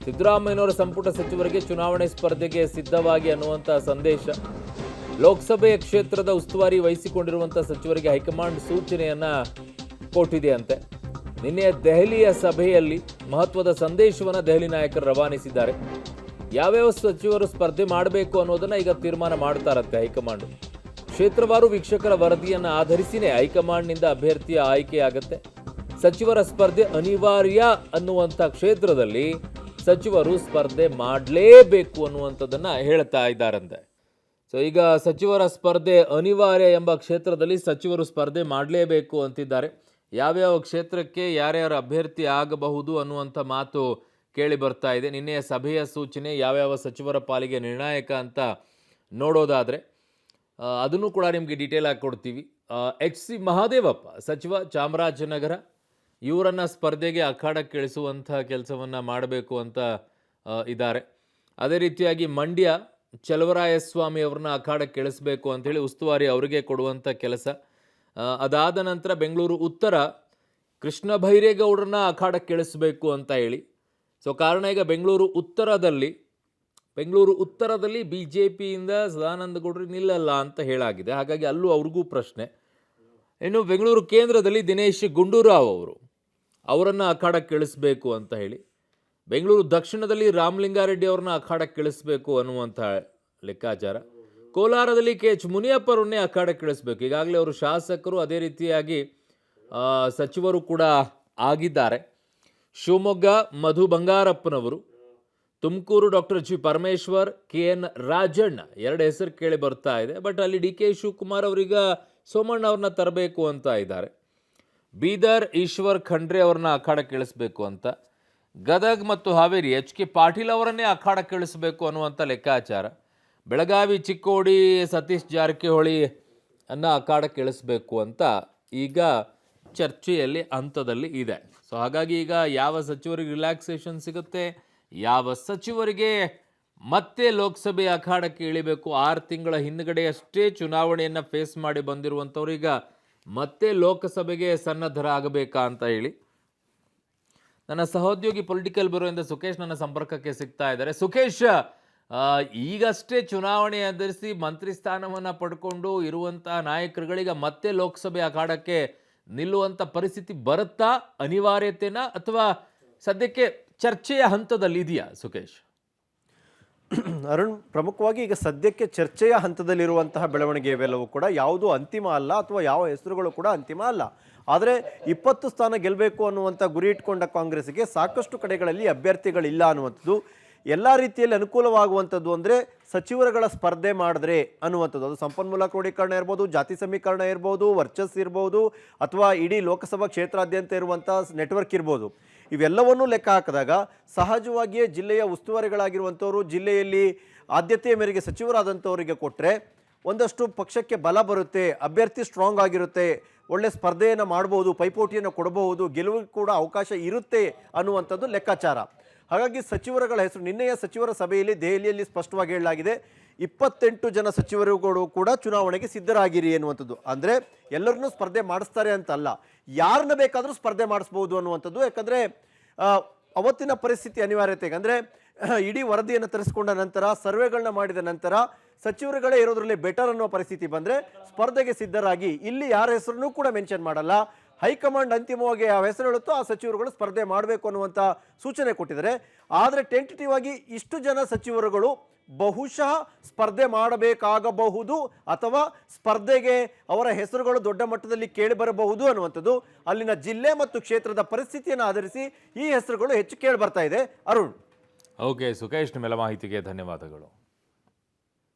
ಸಿದ್ದರಾಮಯ್ಯನವರ ಸಂಪುಟ ಸಚಿವರಿಗೆ ಚುನಾವಣೆ ಸ್ಪರ್ಧೆಗೆ ಸಿದ್ಧವಾಗಿ ಅನ್ನುವಂಥ ಸಂದೇಶ. ಲೋಕಸಭೆಯ ಕ್ಷೇತ್ರದ ಉಸ್ತುವಾರಿ ವಹಿಸಿಕೊಂಡಿರುವಂಥ ಸಚಿವರಿಗೆ ಹೈಕಮಾಂಡ್ ಸೂಚನೆಯನ್ನ ಕೊಟ್ಟಿದೆಯಂತೆ. ನಿನ್ನೆ ದೆಹಲಿಯ ಸಭೆಯಲ್ಲಿ ಮಹತ್ವದ ಸಂದೇಶವನ್ನು ದೆಹಲಿ ನಾಯಕರು ರವಾನಿಸಿದ್ದಾರೆ. ಯಾವ್ಯಾವ ಸಚಿವರು ಸ್ಪರ್ಧೆ ಮಾಡಬೇಕು ಅನ್ನೋದನ್ನ ಈಗ ತೀರ್ಮಾನ ಮಾಡ್ತಾರಂತೆ ಹೈಕಮಾಂಡ್. ಕ್ಷೇತ್ರವಾರು ವೀಕ್ಷಕರ ವರದಿಯನ್ನು ಆಧರಿಸಿನೇ ಹೈಕಮಾಂಡ್ನಿಂದ ಅಭ್ಯರ್ಥಿಯ ಆಯ್ಕೆಯಾಗತ್ತೆ. ಸಚಿವರ ಸ್ಪರ್ಧೆ ಅನಿವಾರ್ಯ ಅನ್ನುವಂಥ ಕ್ಷೇತ್ರದಲ್ಲಿ ಸಚಿವರು ಸ್ಪರ್ಧೆ ಮಾಡಲೇಬೇಕು ಅನ್ನುವಂಥದ್ದನ್ನ ಹೇಳ್ತಾ ಇದ್ದಾರಂತೆ. ಸೊ ಈಗ ಸಚಿವರ ಸ್ಪರ್ಧೆ ಅನಿವಾರ್ಯ ಎಂಬ ಕ್ಷೇತ್ರದಲ್ಲಿ ಸಚಿವರು ಸ್ಪರ್ಧೆ ಮಾಡಲೇಬೇಕು ಅಂತಿದ್ದಾರೆ. ಯಾವ್ಯಾವ ಕ್ಷೇತ್ರಕ್ಕೆ ಯಾರ್ಯಾರು ಅಭ್ಯರ್ಥಿ ಆಗಬಹುದು ಅನ್ನುವಂಥ ಮಾತು ಕೇಳಿ ಬರ್ತಾ ಇದೆ. ನಿನ್ನೆಯ ಸಭೆಯ ಸೂಚನೆ ಯಾವ್ಯಾವ ಸಚಿವರ ಪಾಲಿಗೆ ನಿರ್ಣಾಯಕ ಅಂತ ನೋಡೋದಾದರೆ ಅದನ್ನು ಕೂಡ ನಿಮಗೆ ಡೀಟೇಲ್ ಆಗಿ ಕೊಡ್ತೀವಿ. ಎಚ್.ಸಿ. ಮಹದೇವಪ್ಪ ಸಚಿವ ಚಾಮರಾಜನಗರ, ಇವರನ್ನು ಸ್ಪರ್ಧೆಗೆ ಅಖಾಡಕ್ಕೆ ಇಳಿಸುವಂಥ ಕೆಲಸವನ್ನು ಮಾಡಬೇಕು ಅಂತ ಇದ್ದಾರೆ. ಅದೇ ರೀತಿಯಾಗಿ ಮಂಡ್ಯ ಚಲವರಾಯಸ್ವಾಮಿ ಅವ್ರನ್ನ ಅಖಾಡಕ್ಕೆ ಇಳಿಸಬೇಕು ಅಂಥೇಳಿ ಉಸ್ತುವಾರಿ ಅವರಿಗೆ ಕೊಡುವಂಥ ಕೆಲಸ. ಅದಾದ ನಂತರ ಬೆಂಗಳೂರು ಉತ್ತರ ಕೃಷ್ಣ ಬೈರೇಗೌಡರನ್ನ ಅಖಾಡಕ್ಕೆ ಇಳಿಸಬೇಕು ಅಂತ ಹೇಳಿ. ಸೊ ಕಾರಣ ಈಗ ಬೆಂಗಳೂರು ಉತ್ತರದಲ್ಲಿ ಬಿ ಜೆ ಪಿಯಿಂದ ಸದಾನಂದ ಗೌಡರು ನಿಲ್ಲಲ್ಲ ಅಂತ ಹೇಳಾಗಿದೆ. ಹಾಗಾಗಿ ಅಲ್ಲೂ ಅವ್ರಿಗೂ ಪ್ರಶ್ನೆ. ಇನ್ನು ಬೆಂಗಳೂರು ಕೇಂದ್ರದಲ್ಲಿ ದಿನೇಶ್ ಗುಂಡೂರಾವ್ ಅವರನ್ನು ಅಖಾಡಕ್ಕೆ ಇಳಿಸಬೇಕು ಅಂತ ಹೇಳಿ. ಬೆಂಗಳೂರು ದಕ್ಷಿಣದಲ್ಲಿ ರಾಮಲಿಂಗಾರೆಡ್ಡಿ ಅವ್ರನ್ನ ಅಖಾಡಕ್ಕೆ ಇಳಿಸಬೇಕು ಅನ್ನುವಂಥ ಲೆಕ್ಕಾಚಾರ. ಕೋಲಾರದಲ್ಲಿ ಕೆ.ಎಚ್. ಮುನಿಯಪ್ಪರನ್ನೇ ಅಖಾಡಕ್ಕೆ ಇಳಿಸಬೇಕು. ಈಗಾಗಲೇ ಅವರು ಶಾಸಕರು, ಅದೇ ರೀತಿಯಾಗಿ ಸಚಿವರು ಕೂಡ ಆಗಿದ್ದಾರೆ. ಶಿವಮೊಗ್ಗ ಮಧು ಬಂಗಾರಪ್ಪನವರು, Tumakuru doctor G Parameshwar, K N. Rajanna, ಎರಡು ಹೆಸರು ಕೇಳಿ ಬರ್ತಾ ಇದೆ. ಬಟ್ ಅಲ್ಲಿ ಡಿ.ಕೆ. ಶಿವಕುಮಾರ್ ಅವರೀಗ ಸೋಮಣ್ಣ ಅವ್ರನ್ನ ತರಬೇಕು ಅಂತ ಇದ್ದಾರೆ. ಬೀದರ್ ಈಶ್ವರ್ ಖಂಡ್ರೆ ಅವ್ರನ್ನ ಅಖಾಡಕ್ಕೆ ಇಳಿಸಬೇಕು ಅಂತ. ಗದಗ್ ಮತ್ತು ಹಾವೇರಿ ಎಚ್.ಕೆ. ಪಾಟೀಲ್ ಅವರನ್ನೇ ಅಖಾಡಕ್ಕೆ ಇಳಿಸಬೇಕು ಅನ್ನುವಂಥ ಲೆಕ್ಕಾಚಾರ. ಬೆಳಗಾವಿ ಚಿಕ್ಕೋಡಿ ಸತೀಶ್ ಜಾರಕಿಹೊಳಿ ಅನ್ನ ಅಖಾಡಕ್ಕೆ ಇಳಿಸಬೇಕು ಅಂತ ಈಗ ಚರ್ಚೆಯಲ್ಲಿ ಹಂತದಲ್ಲಿ ಇದೆ. ಸೊ ಹಾಗಾಗಿ ಈಗ ಯಾವ ಸಚಿವರಿಗೆ ರಿಲ್ಯಾಕ್ಸೇಷನ್ ಸಿಗುತ್ತೆ, ಯಾವ ಸಚಿವರಿಗೆ ಮತ್ತೆ ಲೋಕಸಭೆ ಅಖಾಡಕ್ಕೆ ಇಳಿಬೇಕು, 6 ತಿಂಗಳ ಹಿಂದ್ಗಡೆಯಷ್ಟೇ ಚುನಾವಣೆಯನ್ನು ಫೇಸ್ ಮಾಡಿ ಬಂದಿರುವಂಥವ್ರೀಗ ಮತ್ತೆ ಲೋಕಸಭೆಗೆ ಸನ್ನದ್ಧರಾಗಬೇಕಾ ಅಂತ ಹೇಳಿ ನನ್ನ ಸಹೋದ್ಯೋಗಿ ಪೊಲಿಟಿಕಲ್ ಬ್ಯೂರೋಯಿಂದ ಸುಖೇಶ್ ನನ್ನ ಸಂಪರ್ಕಕ್ಕೆ ಸಿಗ್ತಾ ಇದ್ದಾರೆ. ಸುಖೇಶ್, ಈಗಷ್ಟೇ ಚುನಾವಣೆ ಎದುರಿಸಿ ಮಂತ್ರಿ ಸ್ಥಾನವನ್ನು ಪಡ್ಕೊಂಡು ಇರುವಂಥ ನಾಯಕರುಗಳೀಗ ಮತ್ತೆ ಲೋಕಸಭೆ ಅಖಾಡಕ್ಕೆ ನಿಲ್ಲುವಂಥ ಪರಿಸ್ಥಿತಿ ಬರುತ್ತಾ, ಅನಿವಾರ್ಯತೆನಾ, ಅಥವಾ ಸದ್ಯಕ್ಕೆ ಚರ್ಚೆಯ ಹಂತದಲ್ಲಿ ಇದೆಯಾ ಸುಖೇಶ್? ಅರುಣ್, ಪ್ರಮುಖವಾಗಿ ಈಗ ಸದ್ಯಕ್ಕೆ ಚರ್ಚೆಯ ಹಂತದಲ್ಲಿರುವಂತಹ ಬೆಳವಣಿಗೆ ಇವೆಲ್ಲವೂ ಕೂಡ ಯಾವುದೂ ಅಂತಿಮ ಅಲ್ಲ, ಅಥವಾ ಯಾವ ಹೆಸರುಗಳು ಕೂಡ ಅಂತಿಮ ಅಲ್ಲ. ಆದರೆ 20 ಸ್ಥಾನ ಗೆಲ್ಲಬೇಕು ಅನ್ನುವಂಥ ಗುರಿ ಇಟ್ಕೊಂಡ ಕಾಂಗ್ರೆಸ್ಗೆ ಸಾಕಷ್ಟು ಕಡೆಗಳಲ್ಲಿ ಅಭ್ಯರ್ಥಿಗಳಿಲ್ಲ ಅನ್ನುವಂಥದ್ದು. ಎಲ್ಲ ರೀತಿಯಲ್ಲಿ ಅನುಕೂಲವಾಗುವಂಥದ್ದು ಅಂದರೆ ಸಚಿವರುಗಳ ಸ್ಪರ್ಧೆ ಮಾಡಿದ್ರೆ ಅನ್ನುವಂಥದ್ದು. ಅದು ಸಂಪನ್ಮೂಲ ಕ್ರೋಢೀಕರಣ ಇರ್ಬೋದು, ಜಾತಿ ಸಮೀಕರಣ ಇರ್ಬೋದು, ವರ್ಚಸ್ ಇರ್ಬೋದು, ಅಥವಾ ಇಡೀ ಲೋಕಸಭಾ ಕ್ಷೇತ್ರಾದ್ಯಂತ ಇರುವಂಥ ನೆಟ್ವರ್ಕ್ ಇರ್ಬೋದು. ಇವೆಲ್ಲವನ್ನೂ ಲೆಕ್ಕ ಹಾಕಿದಾಗ ಸಹಜವಾಗಿಯೇ ಜಿಲ್ಲೆಯ ಉಸ್ತುವಾರಿಗಳಾಗಿರುವಂಥವರು ಜಿಲ್ಲೆಯಲ್ಲಿ ಆದ್ಯತೆಯ ಮೇರೆಗೆ ಸಚಿವರಾದಂಥವರಿಗೆ ಕೊಟ್ಟರೆ ಒಂದಷ್ಟು ಪಕ್ಷಕ್ಕೆ ಬಲ ಬರುತ್ತೆ, ಅಭ್ಯರ್ಥಿ ಸ್ಟ್ರಾಂಗ್ ಆಗಿರುತ್ತೆ, ಒಳ್ಳೆ ಸ್ಪರ್ಧೆಯನ್ನು ಮಾಡ್ಬೋದು, ಪೈಪೋಟಿಯನ್ನು ಕೊಡಬಹುದು, ಗೆಲುವಿಗೆ ಕೂಡ ಅವಕಾಶ ಇರುತ್ತೆ ಅನ್ನುವಂಥದ್ದು ಲೆಕ್ಕಾಚಾರ. ಹಾಗಾಗಿ ಸಚಿವರುಗಳ ಹೆಸರು ನಿನ್ನೆಯ ಸಚಿವರ ಸಭೆಯಲ್ಲಿ ದೆಹಲಿಯಲ್ಲಿ ಸ್ಪಷ್ಟವಾಗಿ ಹೇಳಲಾಗಿದೆ. 28 ಜನ ಸಚಿವರುಗಳು ಕೂಡ ಚುನಾವಣೆಗೆ ಸಿದ್ಧರಾಗಿರಿ ಎನ್ನುವಂಥದ್ದು. ಅಂದರೆ ಎಲ್ಲರನ್ನೂ ಸ್ಪರ್ಧೆ ಮಾಡಿಸ್ತಾರೆ ಅಂತಲ್ಲ, ಯಾರನ್ನ ಬೇಕಾದರೂ ಸ್ಪರ್ಧೆ ಮಾಡಿಸ್ಬೋದು ಅನ್ನುವಂಥದ್ದು. ಯಾಕಂದರೆ ಅವತ್ತಿನ ಪರಿಸ್ಥಿತಿ ಅನಿವಾರ್ಯತೆಗೆ ಅಂದರೆ ಇಡೀ ವರದಿಯನ್ನು ತರಿಸ್ಕೊಂಡ ನಂತರ, ಸರ್ವೆಗಳನ್ನ ಮಾಡಿದ ನಂತರ ಸಚಿವರುಗಳೇ ಇರೋದ್ರಲ್ಲಿ ಬೆಟರ್ ಅನ್ನೋ ಪರಿಸ್ಥಿತಿ ಬಂದರೆ ಸ್ಪರ್ಧೆಗೆ ಸಿದ್ಧರಾಗಿ, ಇಲ್ಲಿ ಯಾರ ಹೆಸರನ್ನೂ ಕೂಡ ಮೆನ್ಷನ್ ಮಾಡಲ್ಲ, ಹೈಕಮಾಂಡ್ ಅಂತಿಮವಾಗಿ ಯಾವ ಹೆಸರು ಹೇಳುತ್ತೋ ಆ ಸಚಿವರುಗಳು ಸ್ಪರ್ಧೆ ಮಾಡಬೇಕು ಅನ್ನುವಂಥ ಸೂಚನೆ ಕೊಟ್ಟಿದ್ದಾರೆ. ಆದರೆ ಟೆಂಟೇಟಿವ್ ಆಗಿ ಇಷ್ಟು ಜನ ಸಚಿವರುಗಳು ಬಹುಶಃ ಸ್ಪರ್ಧೆ ಮಾಡಬೇಕಾಗಬಹುದು, ಅಥವಾ ಸ್ಪರ್ಧೆಗೆ ಅವರ ಹೆಸರುಗಳು ದೊಡ್ಡ ಮಟ್ಟದಲ್ಲಿ ಕೇಳಿ ಬರಬಹುದು ಅನ್ನುವಂಥದ್ದು ಅಲ್ಲಿನ ಜಿಲ್ಲೆ ಮತ್ತು ಕ್ಷೇತ್ರದ ಪರಿಸ್ಥಿತಿಯನ್ನು ಆಧರಿಸಿ ಈ ಹೆಸರುಗಳು ಹೆಚ್ಚು ಕೇಳಿ ಬರ್ತಾ ಇದೆ. ಅರುಣ್. ಓಕೆ ಸುಖೇಶ್, ನಿಮ್ಮೆಲ್ಲ ಮಾಹಿತಿಗೆ ಧನ್ಯವಾದಗಳು.